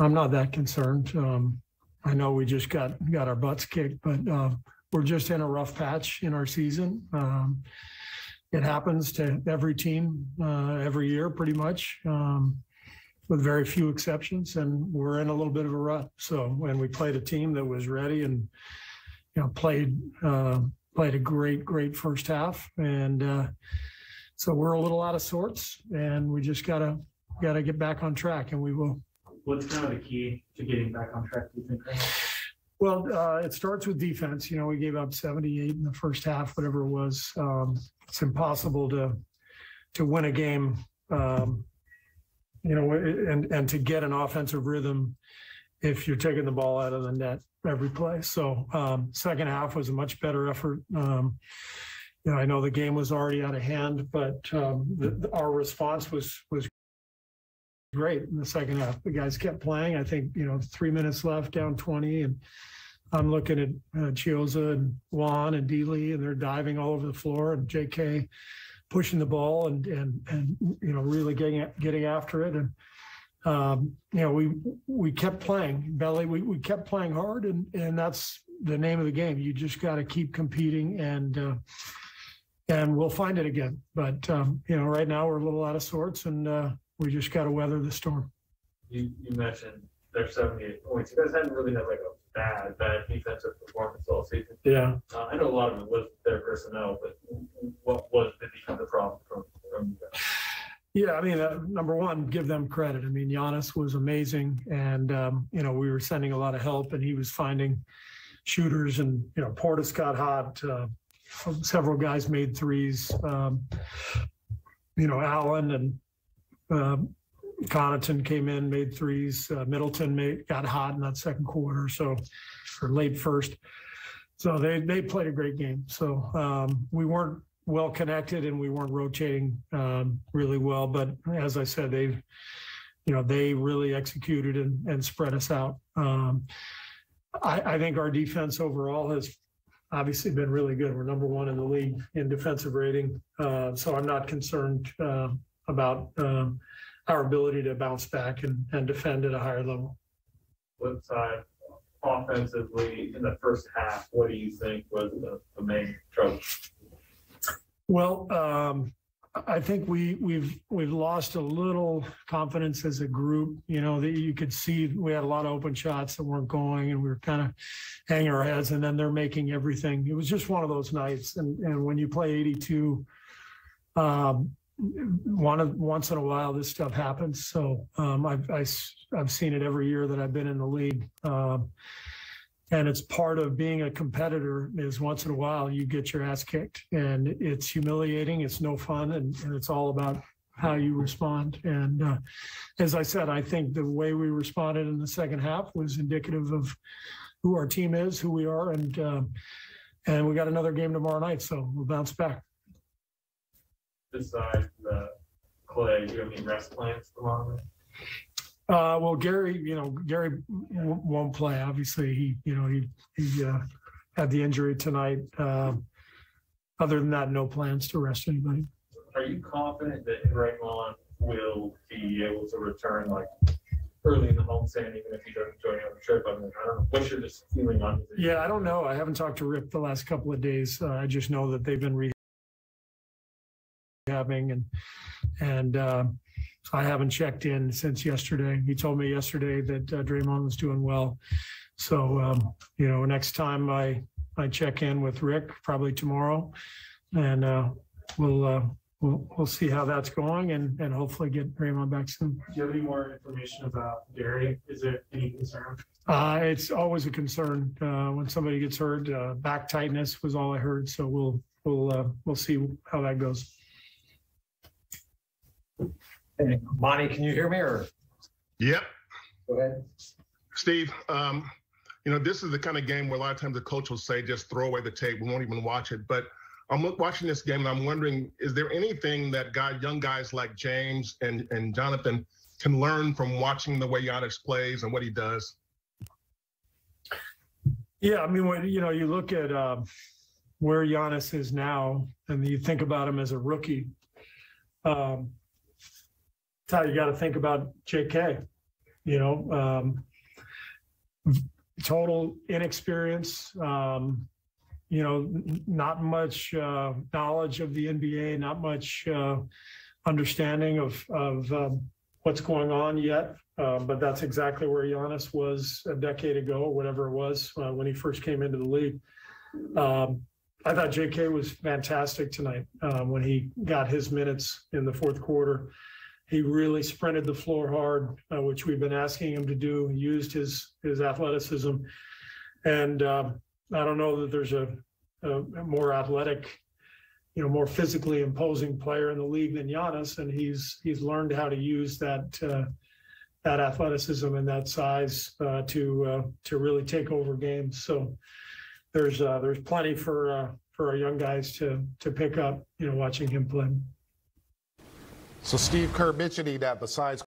I'm not that concerned. I know we just got our butts kicked, but we're just in a rough patch in our season. It happens to every team every year, pretty much, with very few exceptions, and we're in a little bit of a rut. So when we played a team that was ready and played a great first half, and so we're a little out of sorts, and we just gotta get back on track, and we will. What's kind of the key to getting back on track, do you think? Well, it starts with defense. We gave up 78 in the first half, whatever it was. It's impossible to win a game, and to get an offensive rhythm if you're taking the ball out of the net every play. So second half was a much better effort. I know the game was already out of hand, but our response was great in the second half. The guys kept playing. I think 3 minutes left, down 20, and I'm looking at Chioza and Juan and Dealey, and they're diving all over the floor, and JK pushing the ball and really getting after it. And we kept playing belly. We kept playing hard, and that's the name of the game. You just got to keep competing, and we'll find it again. But right now we're a little out of sorts, and we just got to weather the storm. You mentioned there's 78 points. You guys hadn't really had like a bad defensive performance all season. Yeah. I know a lot of it was their personnel, but what was the defensive problem from you guys? Yeah, I mean, number one, give them credit. I mean, Giannis was amazing, and we were sending a lot of help, and he was finding shooters, and Portis got hot. Several guys made threes. Allen and Connaughton came in, made threes. Middleton got hot in that second quarter, or late first. So they played a great game. So we weren't well connected, and we weren't rotating really well. But as I said, they really executed and spread us out. I think our defense overall has obviously been really good. We're number one in the league in defensive rating. So I'm not concerned about our ability to bounce back and defend at a higher level. Flip side, offensively in the first half, what do you think was the main trouble? Well, I think we've lost a little confidence as a group. That you could see we had a lot of open shots that weren't going, and we were kind of hanging our heads, and then they're making everything. It was just one of those nights. And when you play 82, once in a while this stuff happens. So I've seen it every year that I've been in the league. And it's part of being a competitor is once in a while you get your ass kicked, and it's humiliating. It's no fun. And it's all about how you respond. And as I said, I think the way we responded in the second half was indicative of who our team is, who we are. And we got another game tomorrow night, so we'll bounce back. Besides Clay, do you have any rest plans tomorrow? Well, Gary won't play. Obviously, he had the injury tonight. Other than that, no plans to rest anybody. Are you confident that Draymond will be able to return like early in the homestand, even if he doesn't join you on the trip? I don't know. What's your just feeling on it? Yeah, I don't know. I haven't talked to Rick the last couple of days. I just know that they've been rehabbing, and I haven't checked in since yesterday. He told me yesterday that Draymond was doing well. So, next time I check in with Rick, probably tomorrow, and we'll see how that's going, and hopefully get Draymond back soon. Do you have any more information about Gary? Is there any concern? It's always a concern when somebody gets hurt. Back tightness was all I heard. So we'll see how that goes. Hey, Monty, can you hear me? Or? Yep. Go ahead. Steve, this is the kind of game where a lot of times the coach will say, just throw away the tape. We won't even watch it. But I'm watching this game, and I'm wondering, is there anything that young guys like James and Jonathan can learn from watching the way Giannis plays and what he does? Yeah, I mean, when you look at where Giannis is now, and you think about him as a rookie, that's how you got to think about JK. Total inexperience, not much knowledge of the NBA, not much understanding of what's going on yet. But that's exactly where Giannis was a decade ago, or whatever it was, when he first came into the league. I thought JK was fantastic tonight when he got his minutes in the fourth quarter. He really sprinted the floor hard, which we've been asking him to do. He used his athleticism. And I don't know that there's a more athletic, more physically imposing player in the league than Giannis. And he's learned how to use that athleticism and that size to really take over games. So there's plenty for our young guys to pick up, watching him play. So Steve Kerr mentioning that besides